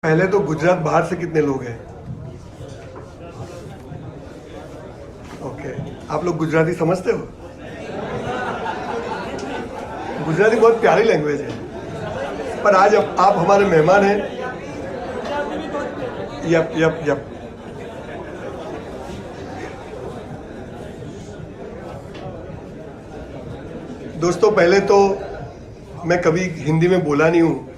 पहले तो गुजरात बाहर से कितने लोग हैं? ओके, आप लोग गुजराती समझते हो? गुजराती बहुत प्यारी लैंग्वेज है, पर आज आप हमारे मेहमान हैं। Yup yup yup. दोस्तों, पहले तो मैं कभी हिंदी में बोला नहीं हूँ,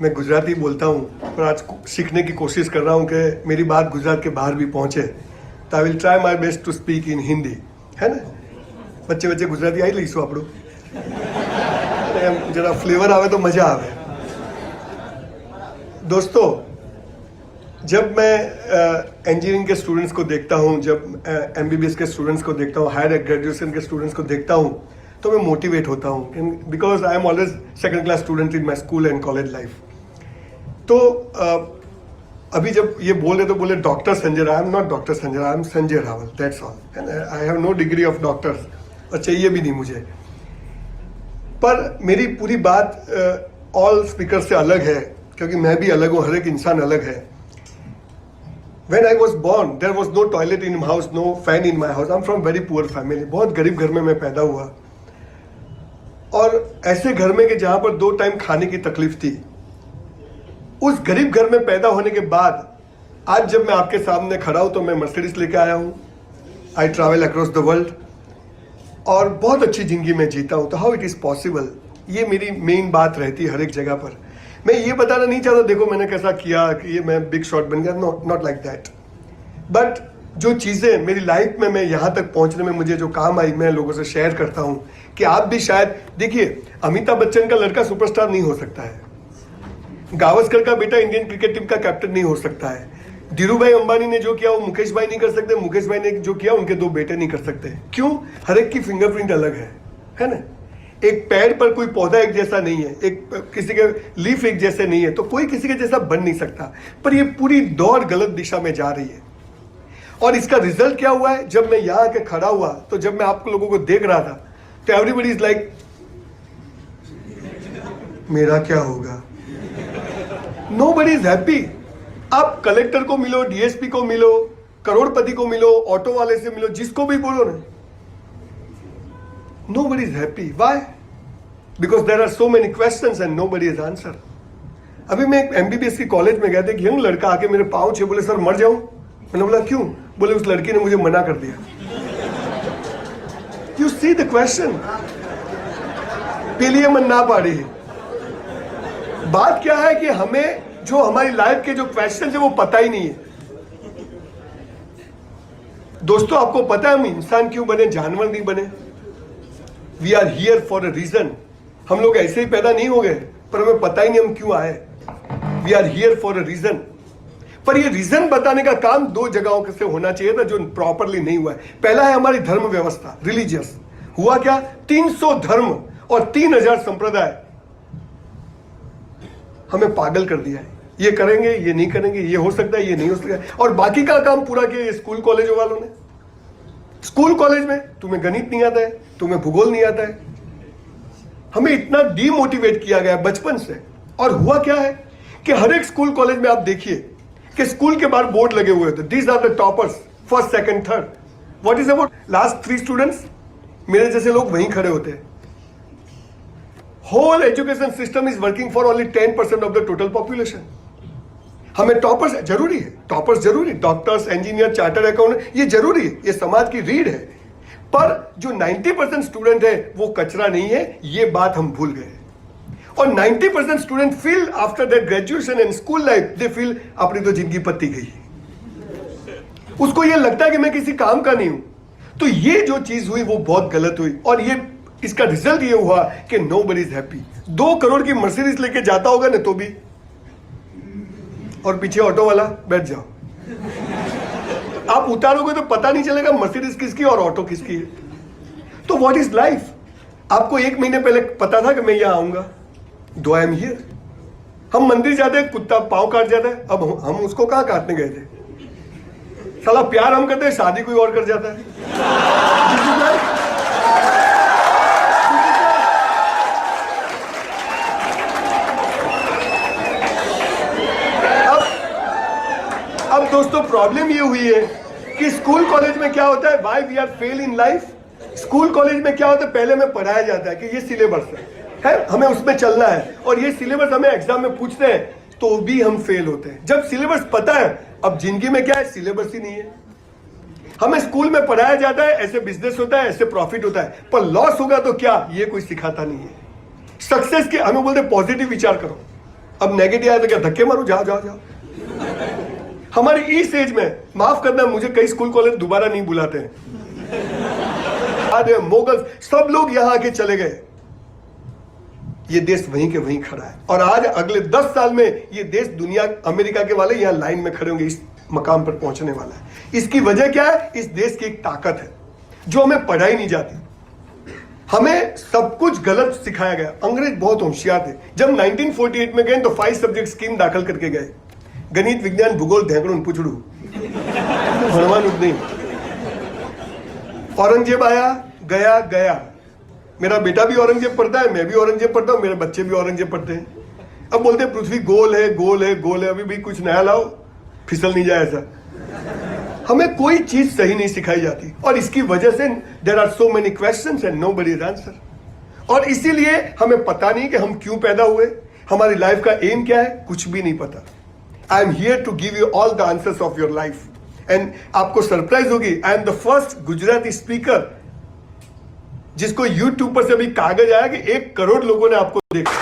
मैं गुजराती बोलता हूँ, पर आज सीखने की कोशिश कर रहा हूँ कि मेरी बात गुजरात के बाहर भी पहुँचे। तो I will try my best to speak in Hindi, है ना? बच्चे बच्चे गुजराती आई लईશું આપણું, जरा फ्लेवर आवे तो मजा आवे। दोस्तों, जब मैं इंजीनियरिंग के स्टूडेंट्स को देखता हूँ, जब एमबीबीएस के स्टूडेंट्स को देखता हूँ, हायर ग्रेजुएशन के स्टूडेंट्स को देखता हूँ, तो मैं मोटिवेट होता हूँ, because I am always second class student in my school and college life. तो अभी जब ये बोल रहे तो बोले doctor Sanjay, I am not doctor Sanjay, I am Sanjay Rawal, that's all. I have no degree of doctors, और चाहिए भी नहीं मुझे। पर मेरी पूरी बात ऑल स्पीकर से अलग है, क्योंकि मैं भी अलग हूँ, हर एक इंसान अलग है। When I was born, there was no toilet in my house, no fan in my house. I'm from very poor family. बहुत गरीब घर में मैं पैदा हुआ, और ऐसे घर में कि जहाँ पर 2 टाइम खाने की तकलीफ थी। उस गरीब घर में पैदा होने के बाद आज जब मैं आपके सामने खड़ा हूँ तो मैं मर्सिडीज लेके आया हूँ। I travel across the world, और बहुत अच्छी जिंदगी में जीता हूँ। तो हाउ इट इज़ पॉसिबल, ये मेरी मेन बात रहती है हर एक जगह पर। मैं ये बताना नहीं चाहता देखो मैंने कैसा किया कि ये मैं बिग शॉट बन गया, नॉट लाइक दैट। बट जो चीज़ें मेरी लाइफ में मैं यहाँ तक पहुँचने में मुझे जो काम आई, मैं लोगों से शेयर करता हूँ कि आप भी शायद देखिए, अमिताभ बच्चन का लड़का सुपरस्टार नहीं हो सकता है, गावस्कर का बेटा इंडियन क्रिकेट टीम का कैप्टन नहीं हो सकता है, धीरूभाई अंबानी ने जो किया वो मुकेश भाई नहीं कर सकते, मुकेश भाई ने जो किया उनके 2 बेटे नहीं कर सकते। क्यों? हर एक की फिंगरप्रिंट अलग है ना? एक पेड़ पर कोई पौधा एक जैसा नहीं है, एक किसी के लीफ एक जैसे नहीं है, तो कोई किसी के जैसा बन नहीं सकता। पर ये पूरी दौड़ गलत दिशा में जा रही है, और इसका रिजल्ट क्या हुआ है? जब मैं यहाँ आके खड़ा हुआ, तो जब मैं आप लोगों को देख रहा था, तो एवरीबडी इज लाइक, मेरा क्या होगा? Nobody is happy. आप कलेक्टर को मिलो, डीएसपी को मिलो, करोड़पति को मिलो, ऑटो वाले से मिलो, जिसको भी बोलो ना, nobody is happy. Why? Because there are so many questions and nobody has answer. अभी मैं एक एमबीबीएस की कॉलेज में गया था, एक यंग लड़का आके मेरे पाँव छे, बोले सर मर जाऊं। मैंने बोला क्यों? बोले उस लड़की ने मुझे मना कर दिया। You see the question? पेलिए मन ना पाड़ी। बात क्या है कि हमें जो हमारी लाइफ के जो क्वेश्चन है वो पता ही नहीं है। दोस्तों, आपको पता है हम इंसान क्यों बने, जानवर नहीं बने? We are here for a reason. हम लोग ऐसे ही पैदा नहीं हो गए, पर हमें पता ही नहीं हम क्यों आए। We are here for a reason. पर ये रीजन बताने का काम 2 जगहों से होना चाहिए था, जो प्रॉपरली नहीं हुआ है। पहला है हमारी धर्म व्यवस्था, रिलीजियस। हुआ क्या? 300 धर्म और 3000 संप्रदाय हमें पागल कर दिया है। ये करेंगे, ये नहीं करेंगे, ये हो सकता है, ये नहीं हो सकता है, और बाकी का काम पूरा किया स्कूल कॉलेज वालों ने। स्कूल कॉलेज में तुम्हें गणित नहीं आता है, तुम्हें भूगोल नहीं आता है। हमें इतना डीमोटिवेट किया गया बचपन से। और हुआ क्या है कि हर एक स्कूल कॉलेज में आप देखिए कि स्कूल के बाहर बोर्ड लगे हुए थे, these are the toppers, first second third. What is about last 3 students? मेरे जैसे लोग वहीं खड़े होते हैं। Whole education system is working for only 10% of the total population. हमें टॉपर्स जरूरी है, टॉपर्स जरूरी, डॉक्टर्स, इंजीनियर, चार्टर्ड अकाउंटेंट, ये जरूरी है, ये समाज की रीढ़ है। पर जो 90% स्टूडेंट है वो कचरा नहीं है, ये बात हम भूल गए। और 90% student feel after that graduation and school life, they feel अपनी तो जिंदगी पत्ती गई। उसको ये लगता है कि मैं किसी काम का नहीं हूं। तो ये जो चीज हुई वो बहुत गलत हुई, और ये इसका रिजल्ट ये हुआ कि नोबडी इज हैप्पी। 2 करोड़ की मर्सिडीज लेके जाता होगा ना तो भी, और पीछे ऑटो वाला बैठ जाओ, आप उतारोगे तो पता नहीं चलेगा मर्सिडीज किसकी और ऑटो किसकी है। तो व्हाट इज लाइफ? आपको 1 महीने पहले पता था कि मैं यहां आऊंगा? दो आई एम हियर। हम मंदिर जाते हैं, कुत्ता पांव काट जाता है, अब हम उसको कहां काटने गए थे? साला प्यार हम करते हैं, शादी कोई और कर जाता है। दोस्तों प्रॉब्लम ये हुई है कि स्कूल कॉलेज में क्या होता है, why we are fail in life. School college में क्या होता है, पहले में पढ़ाया जाता है कि ये सिलेबस है, हमें उसमें चलना है, और ये सिलेबस हमें एग्जाम में पूछते हैं तो भी हम फेल होते हैं। जब सिलेबस पता है, अब जिंदगी में क्या है, सिलेबस ही नहीं है। हमें स्कूल में पढ़ाया जाता है ऐसे बिजनेस होता है, ऐसे प्रॉफिट होता है, पर लॉस होगा तो क्या, ये कोई सिखाता नहीं है। सक्सेस के हमें बोलते पॉजिटिव विचार करो, अब नेगेटिव आया तो क्या धक्के मारो, जाओ जाओ जाओ। हमारी इस एज में, माफ करना, मुझे कई स्कूल कॉलेज दोबारा नहीं बुलाते हैं। मोगल सब लोग यहां आके चले गए, ये देश वहीं के वहीं खड़ा है, और आज अगले 10 साल में ये देश दुनिया, अमेरिका के वाले यहां लाइन में खड़े होंगे, इस मकाम पर पहुंचने वाला है। इसकी वजह क्या है, इस देश की एक ताकत है जो हमें पढ़ाई नहीं जाती। हमें सब कुछ गलत सिखाया गया। अंग्रेज बहुत होशियार थे। जब 1948 में गए तो 5 सब्जेक्ट स्कीम दाखिल करके गए, गणित, विज्ञान, भूगोल, धेंकड़ू पुछड़ू, भगवान नहीं। औरंगजेब आया, गया गया। मेरा बेटा भी औरंगजेब पढ़ता है, मैं भी औरंगजेब पढ़ता हूं, मेरे बच्चे भी औरंगजेब पढ़ते हैं। अब बोलते हैं पृथ्वी गोल है, गोल है, गोल है, अभी भी कुछ नया लाओ, फिसल नहीं जाए ऐसा। हमें कोई चीज सही नहीं सिखाई जाती, और इसकी वजह से there are so many questions and nobody is answer. और इसीलिए हमें पता नहीं कि हम क्यों पैदा हुए, हमारी लाइफ का एम क्या है, कुछ भी नहीं पता। I am here to give you all the answers of your life, and आपको सरप्राइज होगी, I am the first Gujarati speaker जिसको यूट्यूब पर से अभी कागज आया कि 1 करोड़ लोगों ने आपको देखा।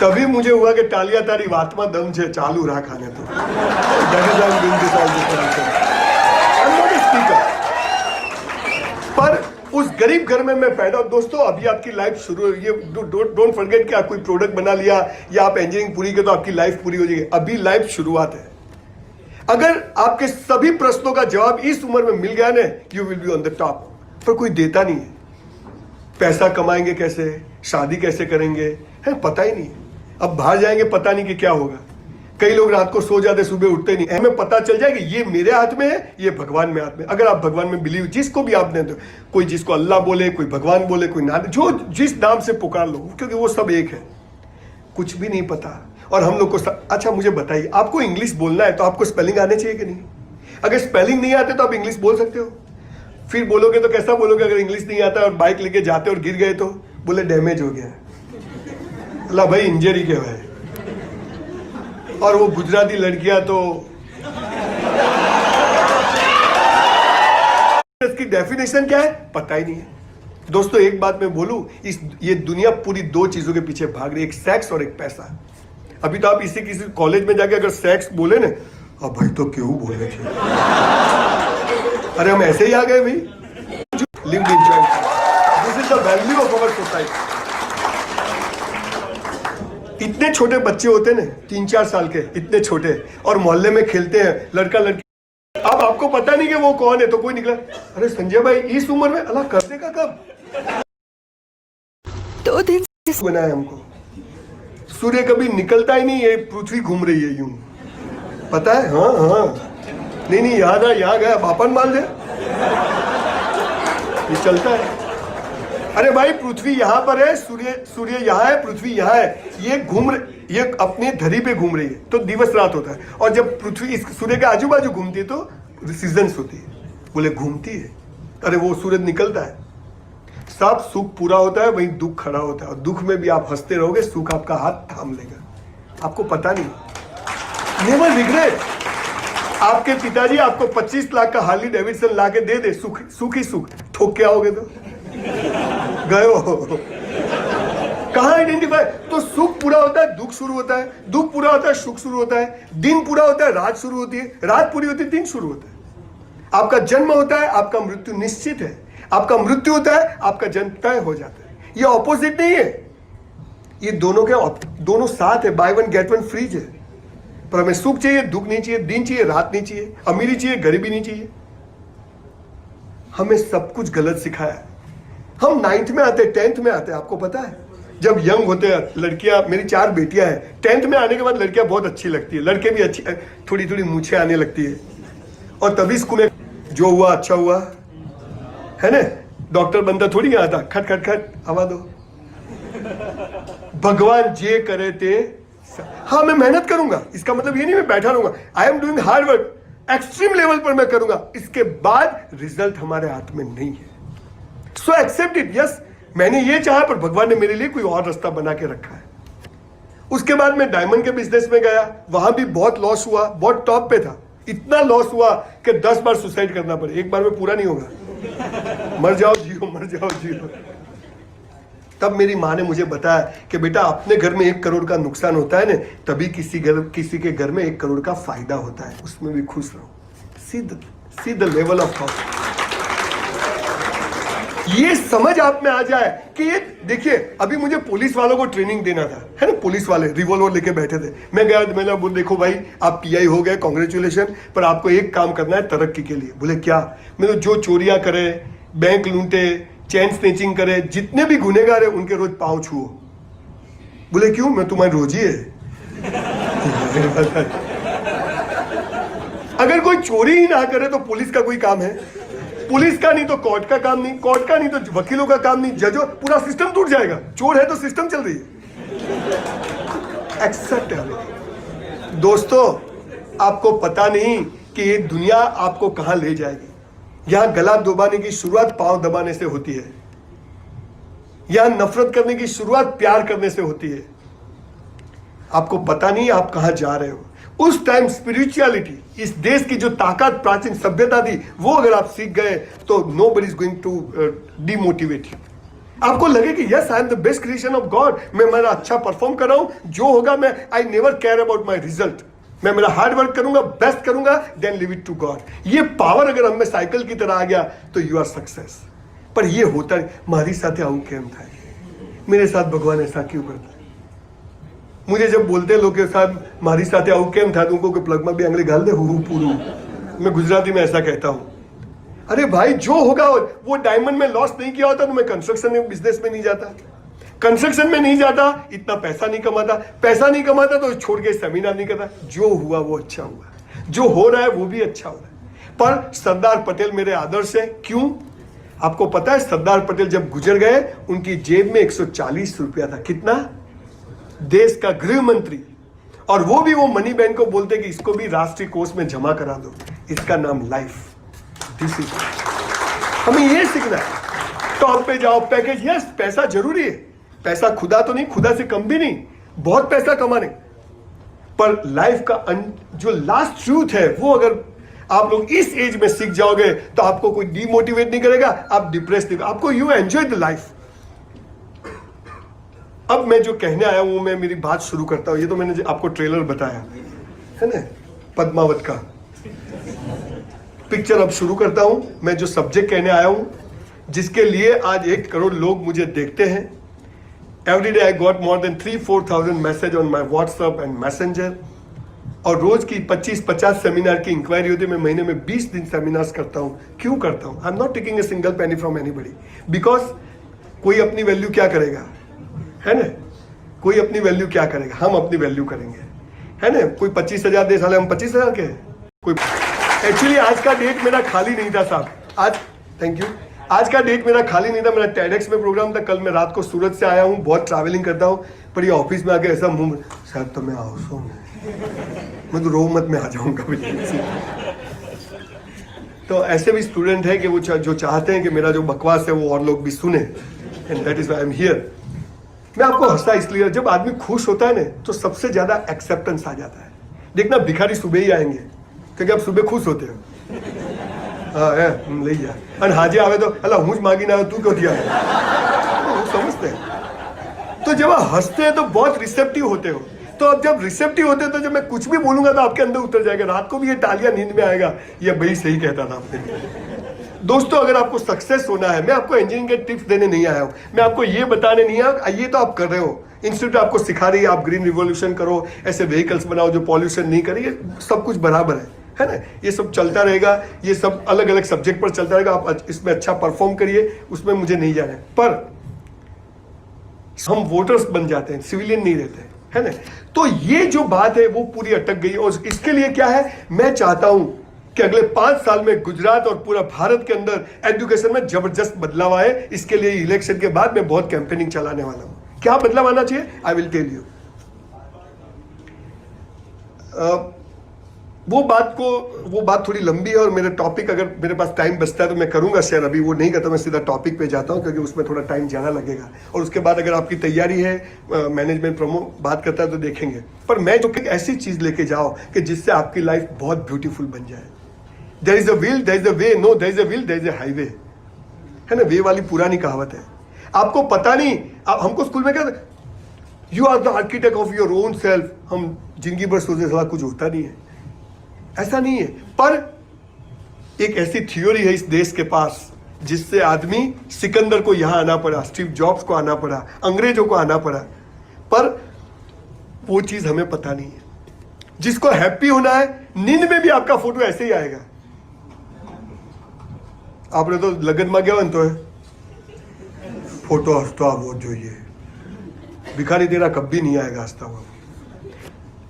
तभी मुझे हुआ कि टालिया तारी वातमा दम छे, चालू रहा खाने तो। पर उस गरीब घर में मैं पैदा। दोस्तों अभी आपकी लाइफ शुरू हुई है, डोंट फॉरगेट कि आप कोई प्रोडक्ट बना लिया या आप इंजीनियरिंग पूरी की तो आपकी लाइफ पूरी हो जाएगी। अभी लाइफ शुरुआत है। अगर आपके सभी प्रश्नों का जवाब इस उम्र में मिल गया ना, you will be on the top. पर कोई देता नहीं है। पैसा कमाएंगे कैसे, शादी कैसे करेंगे, है पता ही नहीं है। अब बाहर जाएंगे पता नहीं कि क्या होगा। कई लोग रात को सो जाते, सुबह उठते नहीं। हमें पता चल जाए कि ये मेरे हाथ में है, ये भगवान में हाथ में। अगर आप भगवान में बिलीव, जिसको भी आपने दो, कोई जिसको अल्लाह बोले, कोई भगवान बोले, कोई नाम, जो जिस नाम से पुकार लो, क्योंकि वो सब एक है। कुछ भी नहीं पता। और हम लोग को अच्छा मुझे बताइए, आपको इंग्लिश बोलना है तो आपको स्पेलिंग आने चाहिए कि नहीं? अगर स्पेलिंग नहीं आते तो आप इंग्लिश बोल सकते हो। फिर बोलोगे तो कैसा बोलोगे, अगर इंग्लिश नहीं आता और बाइक लेके जाते और गिर गए तो बोले डैमेज हो गया। अल्लाह भाई इंजरी के है। और वो गुजराती लड़कियां तो इसकी डेफिनेशन क्या है पता ही नहीं है। दोस्तों एक बात मैं बोलूं, ये दुनिया पूरी 2 चीजों के पीछे भाग रही है, एक सेक्स और एक पैसा। अभी तो आप इसी किसी कॉलेज में जाके अगर सेक्स बोले ना, अब भाई तो क्यों बोले थे, अरे हम ऐसे ही आ गए भाई। Lived in joy, this is the value of our society. इतने छोटे बच्चे होते ना, 3-4 साल के, इतने छोटे, और मोहल्ले में खेलते हैं लड़का लड़की। अब आपको पता नहीं कि वो कौन है, तो कोई निकला, अरे संजय भाई इस उम्र में अल्लाह कर देगा कब। 2 दिन बनाया हमको। सूर्य कभी निकलता ही नहीं है, पृथ्वी घूम रही है यूं, पता है? हाँ हाँ, नहीं याद है, यहाँ गया बापन माल दे, ये चलता है। अरे भाई पृथ्वी यहाँ पर है, सूर्य यहाँ है, पृथ्वी यहाँ है, ये ये अपने धरी पे घूम रही है, तो दिवस रात होता है। और जब पृथ्वी इस सूर्य के आजू बाजू घूमती है तो सीजन्स होती है। बोले घूमती है, अरे वो सूरज निकलता है। सब सुख पूरा होता है, वहीं दुख खड़ा होता है, और दुख में भी आप हंसते रहोगे, सुख आपका हाथ थाम लेगा। आपको पता नहीं। Never regret. आपके पिताजी आपको 25 लाख का हार्ली डेविडसन ला के दे, सुख ही सुख, ठोक के आओगे तो गए हो। कहां आइडेंटिफाई? तो सुख पूरा होता है, दुख शुरू होता है, दुख पूरा होता है, सुख शुरू होता है, दिन पूरा होता है, रात शुरू होती है, रात पूरी होती है, दिन शुरू होता है। आपका जन्म होता है, आपका मृत्यु निश्चित है। आपका मृत्यु होता है, आपका जन्म तय हो जाता है। ये ऑपोजिट नहीं है, ये दोनों साथ है, बाय 1 गेट 1 फ्री है। पर हमें सुख चाहिए, दुख नहीं चाहिए, दिन चाहिए, रात नहीं चाहिए, अमीरी चाहिए, गरीबी नहीं चाहिए। हमें सब कुछ गलत सिखाया है। हम 9th में आते, 10th में आते, आपको पता है जब यंग होते हैं लड़कियां, मेरी 4 बेटियां हैं, 10th में आने के बाद लड़कियां बहुत अच्छी लगती है, लड़के भी अच्छी, थोड़ी थोड़ी मूछें आने लगती है, और तभी स्कूल में जो हुआ अच्छा हुआ है ना। डॉक्टर बंदा थोड़ी आता, खट खट खट हवा दो, भगवान जे करे ते। हाँ मैं मेहनत करूंगा, इसका मतलब ये नहीं मैं बैठा रहूंगा। I am doing hard work, extreme level पर मैं करूंगा, इसके बाद रिजल्ट हमारे हाथ में नहीं है। So except it. यस, मैंने ये चाहा पर भगवान ने मेरे लिए कोई और रास्ता बना के रखा है। उसके बाद मैं डायमंड के बिजनेस में गया, वहां भी बहुत लॉस हुआ, बहुत टॉप पे था। इतना लॉस हुआ कि 10 बार सुसाइड करना पड़े, एक बार में पूरा नहीं होगा। मर जाओ जियो, मर जाओ जियो। तब मेरी माँ ने मुझे बताया कि बेटा अपने घर में 1 करोड़ का नुकसान होता है ना, तभी किसी के घर में 1 करोड़ का फायदा होता है, उसमें भी खुश रहो। See the level of thought. ये समझ आप में आ जाए कि ये देखिए, अभी मुझे पुलिस वालों को ट्रेनिंग देना था, है ना, पुलिस वाले रिवॉल्वर लेके बैठे थे। मैं गया, मैंने बोला देखो भाई आप पीआई हो गए, कांग्रेचुलेशन, पर आपको एक काम करना है तरक्की के लिए। बोले क्या? मैंने जो चोरियां करे, बैंक लूटे, चैन स्नेचिंग करे, जितने भी गुनेगार है उनके रोज पांव छुओ। बोले क्यों? मैं तुम्हारी रोजी है। अगर कोई चोरी ही ना करे तो पुलिस का कोई काम है? पुलिस का नहीं तो कोर्ट का काम नहीं, कोर्ट का नहीं तो वकीलों का काम नहीं, जजों, पूरा सिस्टम टूट जाएगा। चोर है तो सिस्टम चल रही है। एक्सेप्ट है। दोस्तों आपको पता नहीं कि ये दुनिया आपको कहां ले जाएगी। यहां गला दबाने की शुरुआत पांव दबाने से होती है, यहां नफरत करने की शुरुआत प्यार करने से होती है। आपको पता नहीं आप कहां जा रहे हो। उस टाइम स्पिरिचुअलिटी, इस देश की जो ताकत प्राचीन सभ्यता थी, वो अगर आप सीख गए तो nobody is going to demotivate you. आपको लगे कि yes I am the best creation of God, मैं मेरा अच्छा परफॉर्म कर रहा हूं, जो होगा मैं, I never care about my result, मैं मेरा हार्ड वर्क करूंगा, बेस्ट करूंगा, then leave it to God. ये पावर अगर हमें साइकिल की तरह आ गया तो यू आर सक्सेस। पर ये होता है, मारी साथ आऊं केम था, मेरे साथ भगवान ऐसा क्यों करता है? मुझे जब बोलते लोग के साथ मारी साथ आऊं केम था, तुमको प्लग में भी अंगली घाल दे हुरू पूरू, मैं गुजराती में ऐसा कहता हूं। अरे भाई जो होगा, वो डायमंड में लॉस नहीं किया होता तो मैं कंस्ट्रक्शन में बिजनेस में नहीं जाता, कंस्ट्रक्शन में नहीं जाता, इतना पैसा नहीं कमाता, पैसा नहीं कमाता तो छोड़ के सेमिनार नहीं करता। जो हुआ वो अच्छा हुआ, जो हो रहा है वो भी अच्छा हो रहा है। पर सरदार पटेल मेरे आदर्श है। क्यों? आपको पता है सरदार पटेल जब गुजर गए उनकी जेब में 140 रुपया था। कितना? देश का गृह मंत्री। और वो भी वो मनी बैंक को बोलते कि इसको भी राष्ट्रीय कोष में जमा करा दो, इसका नाम लाइफ। दिस इज, हमें ये सीखना है। टॉप पे जाओ, पैकेज, यस पैसा जरूरी है, पैसा खुदा तो नहीं, खुदा से कम भी नहीं, बहुत पैसा कमाने, पर लाइफ का जो लास्ट ट्रूथ है वो अगर आप लोग इस एज में सीख जाओगे तो आपको कोई डिमोटिवेट नहीं करेगा, आप डिप्रेस नहीं, आपको यू एंजॉय द लाइफ। अब मैं जो कहने आया हूं, मैं मेरी बात शुरू करता हूं। ये तो मैंने आपको ट्रेलर बताया है ना, पद्मावत का पिक्चर। अब शुरू करता हूं। मैं जो सब्जेक्ट कहने आया हूं, जिसके लिए आज 1 करोड़ लोग मुझे देखते हैं। Every day I got more than 3-4,000 message on my WhatsApp and messenger. और रोज की 25-50 सेमिनार की इंक्वायरी होती है। मैं महीने में 20 दिन सेमिनार्स करता हूं। क्यों करता हूं? आई am not taking a single penny from anybody, because कोई अपनी वैल्यू क्या करेगा, है ना? कोई अपनी वैल्यू क्या करेगा? हम अपनी वैल्यू करेंगे, है ना? कोई 25,000 दे, साले हम 25,000 के। कोई एक्चुअली आज का डेट मेरा खाली नहीं था साहब। आज, थैंक यू, आज का डेट मेरा खाली नहीं था। मेरा टेडेक्स में प्रोग्राम था। कल मैं रात को सूरत से आया हूँ, बहुत ट्रैवलिंग करता हूँ, पर ये ऑफिस में आके ऐसा मुंह, शायद तो मैं हाउस हूँ, मैं तो रोमत में आ जाऊंगा। तो ऐसे भी स्टूडेंट है कि वो जो चाहते हैं कि मेरा जो बकवास है वो और लोग भी सुने, and that is why I am here. मैं आपको हंसता इसलिए, जब आदमी खुश होता है ना तो सबसे ज्यादा एक्सेप्टेंस आ जाता है। देखना भिखारी सुबह ही आएंगे क्योंकि आप सुबह खुश होते हो। हाँ ले जा, और हाजी आवे तो अल्लाह हुज मांगी ना, तू क्यों दिया है, समझते हैं। तो जब आप हंसते हैं तो बहुत रिसेप्टिव होते हो। तो अब जब रिसेप्टिव होते हैं तो जब मैं कुछ भी बोलूंगा तो आपके अंदर उतर जाएगा। रात को भी ये तालियां नींद में आएगा, ये भाई सही कहता था आपने। दोस्तों अगर आपको सक्सेस होना है, मैं आपको इंजीनियरिंग के टिप्स देने नहीं आया हूं, मैं आपको ये बताने नहीं आया, ये तो आप कर रहे हो, इंस्टीट्यूट आपको सिखा रही है, आप ग्रीन रिवॉल्यूशन करो, ऐसे व्हीकल्स बनाओ जो पॉल्यूशन नहीं करे, ये सब कुछ बराबर है ना? ये सब चलता रहेगा, ये सब अलग अलग सब्जेक्ट पर चलता रहेगा। आप इसमें अच्छा परफॉर्म करिए, उसमें मुझे नहीं जाना है। पर हम वोटर्स बन जाते हैं, सिविलियन नहीं रहते, है ना? तो ये जो बात है वो पूरी अटक गई। और इसके लिए क्या है, मैं चाहता हूं कि अगले 5 साल में गुजरात और पूरा भारत के अंदर एजुकेशन में जबरदस्त बदलाव आए। इसके लिए इलेक्शन के बाद मैं बहुत कैंपेनिंग चलाने वाला हूं। क्या बदलाव आना चाहिए? I will tell you. वो बात थोड़ी लंबी है और मेरे टॉपिक अगर मेरे पास टाइम बचता है तो मैं करूंगा शेयर, अभी वो नहीं करता, मैं सीधा टॉपिक पे जाता हूँ क्योंकि उसमें थोड़ा टाइम ज़्यादा लगेगा। और उसके बाद अगर आपकी तैयारी है, मैनेजमेंट प्रमो बात करता है तो देखेंगे। पर मैं जो एक ऐसी चीज़ लेके जाओ कि जिससे आपकी लाइफ बहुत ब्यूटीफुल बन जाए। There is a will, there is a way, no there is a will, there is a highway, है ना। वे वाली पुरानी कहावत है, आपको पता नहीं। आप हमको स्कूल में कहते you are the architect of your own self. हम जिंदगी भर सोचे सला कुछ होता नहीं है, ऐसा नहीं है। पर एक ऐसी थ्योरी है इस देश के पास जिससे आदमी सिकंदर को यहां आना पड़ा, स्टीव जॉब्स को आना पड़ा, अंग्रेजों को आना पड़ा, पर वो चीज हमें पता नहीं है। जिसको हैप्पी होना है, नींद में भी आपका फोटो ऐसे ही आएगा। आपने तो लगन में गया तो है फोटो हंसता वो जो ये भिखारी तेरा कभी नहीं आएगा हंसता हुआ।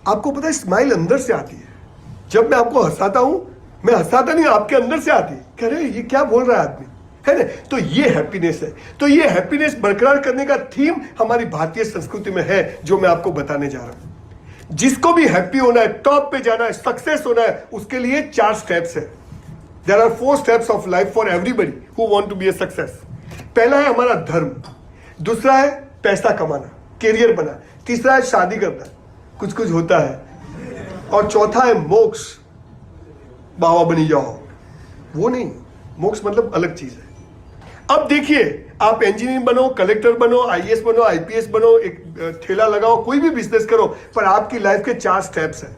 आपको पता है स्माइल अंदर से आती है। जब मैं आपको हंसाता हूं, मैं हंसाता नहीं, आपके अंदर से आती है। कह रहे ये क्या बोल रहा है आदमी, है ना। तो ये हैप्पीनेस है। तो ये हैप्पीनेस बरकरार करने का थीम हमारी भारतीय संस्कृति में है, जो मैं आपको बताने जा रहा हूं। जिसको भी हैप्पी होना है, टॉप पे जाना है, सक्सेस होना है, उसके लिए 4 स्टेप्स है। There are 4 steps of life for everybody who want to be a success. पहला है हमारा धर्म, दूसरा है पैसा कमाना, कैरियर बना, तीसरा है शादी करना, कुछ कुछ होता है, और चौथा है मोक्ष, बाबा बनी जाओ। वो नहीं, मोक्ष मतलब अलग चीज है। अब देखिए, आप इंजीनियर बनो, कलेक्टर बनो, आईएएस बनो, आईपीएस बनो, एक ठेला लगाओ, कोई भी बिजनेस करो, पर आपकी लाइफ के 4 स्टेप्स हैं।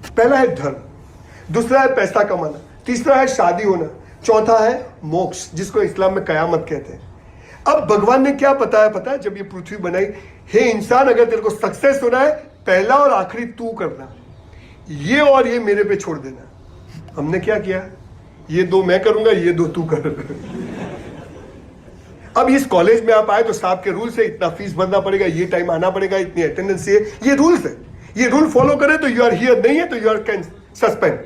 पहला है धर्म, दूसरा है पैसा कमाना, तीसरा है शादी होना, चौथा है मोक्ष, जिसको इस्लाम में कयामत कहते हैं। अब भगवान ने क्या बताया पता है, जब ये पृथ्वी बनाई, हे इंसान, अगर तेरे को सक्सेस होना है, पहला और आखिरी तू करना, ये और ये मेरे पे छोड़ देना। हमने क्या किया, ये 2 मैं करूंगा, ये 2 तू कर। अब इस कॉलेज में आप आए तो साहब के रूल्स है, इतना फीस भरना पड़ेगा, ये टाइम आना पड़ेगा, इतनी अटेंडेंस है, ये रूल्स है। ये रूल फॉलो करे तो यू आर हियर, नहीं है तो यू आर कैन सस्पेंड।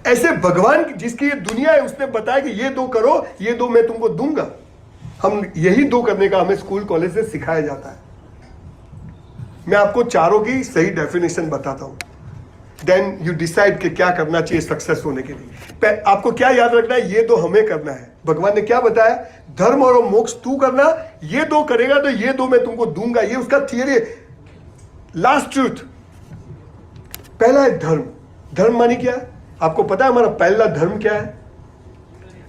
ऐसे भगवान जिसकी ये दुनिया है, उसने बताया कि ये 2 करो, ये 2 मैं तुमको दूंगा। हम यही 2 करने का हमें स्कूल कॉलेज से सिखाया जाता है। मैं आपको चारों की सही डेफिनेशन बताता हूं, देन यू डिसाइड कि क्या करना चाहिए सक्सेस होने के लिए। आपको क्या याद रखना है, ये 2 हमें करना है। भगवान ने क्या बताया, धर्म और मोक्ष तू करना, ये 2 करेगा तो ये 2 मैं तुमको दूंगा। ये उसका थियरी, लास्ट ट्रूथ। पहला है धर्म। धर्म मानी क्या, आपको पता है हमारा पहला धर्म क्या है?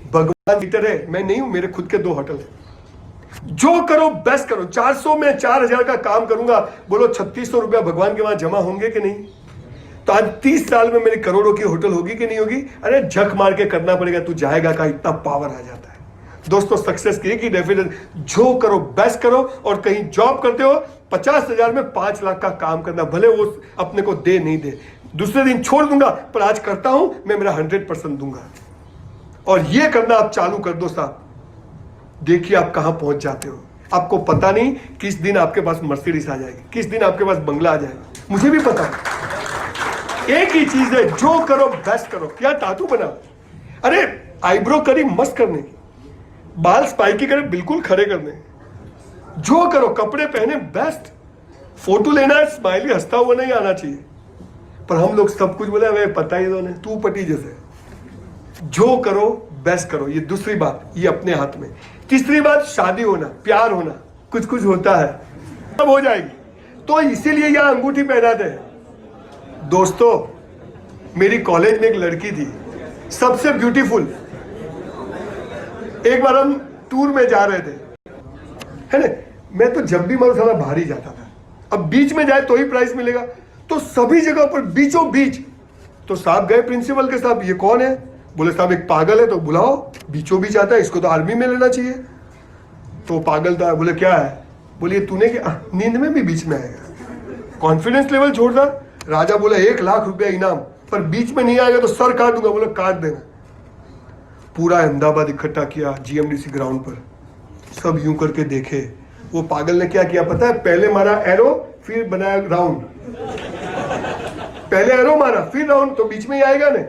भगवान लीटर है, मैं नहीं हूं, मेरे खुद के 2 होटल है। जो करो बेस्ट करो। 400 में 4000 का काम करूंगा, बोलो 3600 रुपया भगवान के वहां जमा होंगे कि नहीं? तो आज 30 साल में मेरी करोड़ों की होटल होगी कि नहीं होगी? अरे झक मार के करना पड़ेगा, तू जाएगा का, इतना पावर आ जाता है। दोस्तों, सक्सेस की एक ही डेफिनेशन, जो करो बेस्ट करो। और कहीं जॉब करते हो, 50,000 में 5 लाख का काम करना, भले वो अपने को दे नहीं दे, दूसरे दिन छोड़ दूंगा, पर आज करता हूं, मैं मेरा 100% दूंगा। और ये करना आप चालू कर दो साहब, देखिए आप कहां पहुंच जाते हो। आपको पता नहीं किस दिन आपके पास मर्सिडीज आ जाएगी, किस दिन आपके पास बंगला आ जाएगा, मुझे भी पता है। एक ही चीज है, जो करो बेस्ट करो। क्या टाटू बना, अरे आईब्रो करी मस्त करने की, बाल स्पाइकी करे बिल्कुल खड़े करने, जो करो, कपड़े पहने बेस्ट, फोटो लेना है स्माइली हंसता हुआ नहीं आना चाहिए। पर हम लोग सब कुछ बोले, हमें पता ही तो नहीं, तू पटी जैसे। जो करो बेस्ट करो, ये दूसरी बात, ये अपने हाथ में। तीसरी बात, शादी होना, प्यार होना, कुछ कुछ होता है, अब हो जाएगी। तो इसीलिए यहां अंगूठी पहनाते हैं। दोस्तों, मेरी कॉलेज में एक लड़की थी, सबसे ब्यूटीफुल। एक बार हम टूर में जा रहे थे, है ना, मैं तो जब भी मैं थोड़ा भारी जाता था, अब बीच में जाए तो ही प्राइज मिलेगा, तो सभी जगह पर बीचों बीच। तो साहब गए प्रिंसिपल के साथ, ये कौन है? बोले साहब एक पागल है, तो बुलाओ, बीचों बीच आता है, इसको तो आर्मी में लेना चाहिए। तो पागल था, बोले क्या है? बोलिए तूने क्या, नींद में भी बीच में आएगा, कॉन्फिडेंस लेवल छोड़ना। राजा बोला 1 लाख रुपया इनाम, पर बीच में नहीं आएगा तो सर काट दूंगा। बोला काट देना। पूरा अहमदाबाद इकट्ठा किया जीएमडीसी ग्राउंड पर, सब यूं करके देखे। वो पागल ने क्या किया पता है? पहले मारा एरो, फिर बनाया राउंड। पहले एरो मारा, फिर राउंड, तो बीच में ही आएगा ना।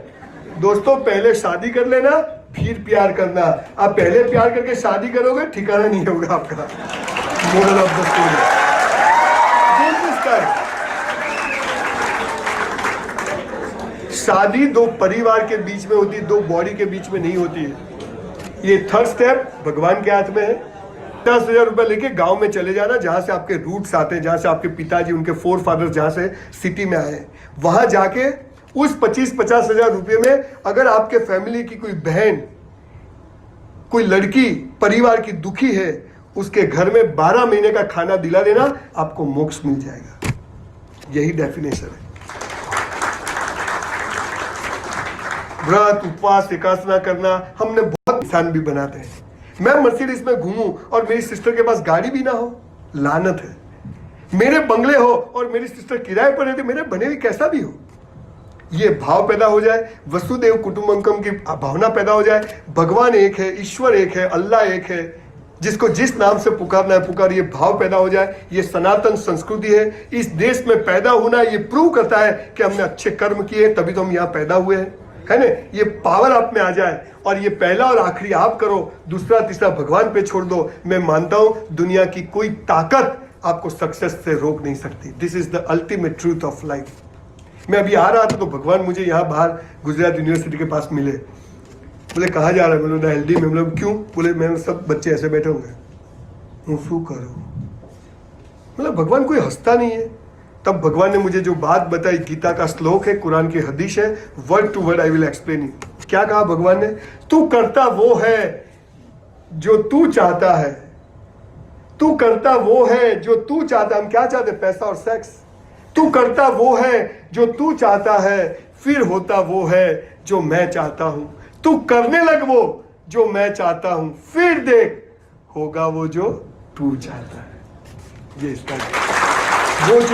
दोस्तों, पहले शादी कर लेना, फिर प्यार करना। आप पहले प्यार करके शादी करोगे, ठिकाना नहीं होगा आपका। Moral of the story. शादी दो परिवार के बीच में होती है, दो बॉडी के बीच में नहीं होती है। ये थर्ड स्टेप भगवान के हाथ में है। 50,000 रुपए लेके गांव में चले जाना, जहां से आपके रूट्स आते हैं, जहां से आपके पिताजी, उनके फोर फादर्स जहां से सिटी में आए हैं, वहां जाके उस 25-50,000 रुपये में अगर आपके फैमिली की कोई बहन, कोई लड़की परिवार की दुखी है, उसके घर में 12 महीने का खाना दिला देना, आपको मोक्ष मिल जाएगा। यही डेफिनेशन है। व्रत, उपवास, एकासना करना हमने बहुत इंसान भी बनाते हैं। मैं मर्सिडीज में घूमूं और मेरी सिस्टर के पास गाड़ी भी ना हो, लानत है। मेरे बंगले हो और मेरी सिस्टर किराए पर रहती, मेरे बने हुए कैसा भी हो, ये भाव पैदा हो जाए, वसुदेव कुटुंबकम की भावना पैदा हो जाए, भगवान एक है, ईश्वर एक है, अल्लाह एक है, जिसको जिस नाम से पुकारना है पुकार, ये भाव पैदा हो जाए। ये सनातन संस्कृति है। इस देश में पैदा होना ये प्रूव करता है कि हमने अच्छे कर्म किए, तभी तो हम यहाँ पैदा हुए हैं, है ना। ये पावर आप में आ जाए और ये पहला और आखिरी आप करो, दूसरा तीसरा भगवान पे छोड़ दो। मैं मानता हूं दुनिया की कोई ताकत आपको सक्सेस से रोक नहीं सकती। This is the ultimate truth of life. मैं अभी आ रहा था तो भगवान मुझे यहाँ बाहर गुजरात यूनिवर्सिटी के पास मिले। बोले कहाँ जा रहा है? बोले एलडी में। बोले क्यों? बोले मैं सब बच्चे ऐसे बैठे होंगे, हूँ शू करो। मतलब भगवान कोई हंसता नहीं है। तब भगवान ने मुझे जो बात बताई, गीता का श्लोक है, कुरान की हदीस है, word to word I will explain you. क्या कहा भगवान ने? तू करता वो है जो तू चाहता है, तू करता वो है जो तू चाहता है। हम क्या चाहते? पैसा और सेक्स। तू करता वो है जो तू चाहता है, फिर होता वो है जो मैं चाहता हूं। तू करने लग वो जो मैं चाहता हूं, फिर देख होगा वो जो तू चाहता है। ये इसका वो जो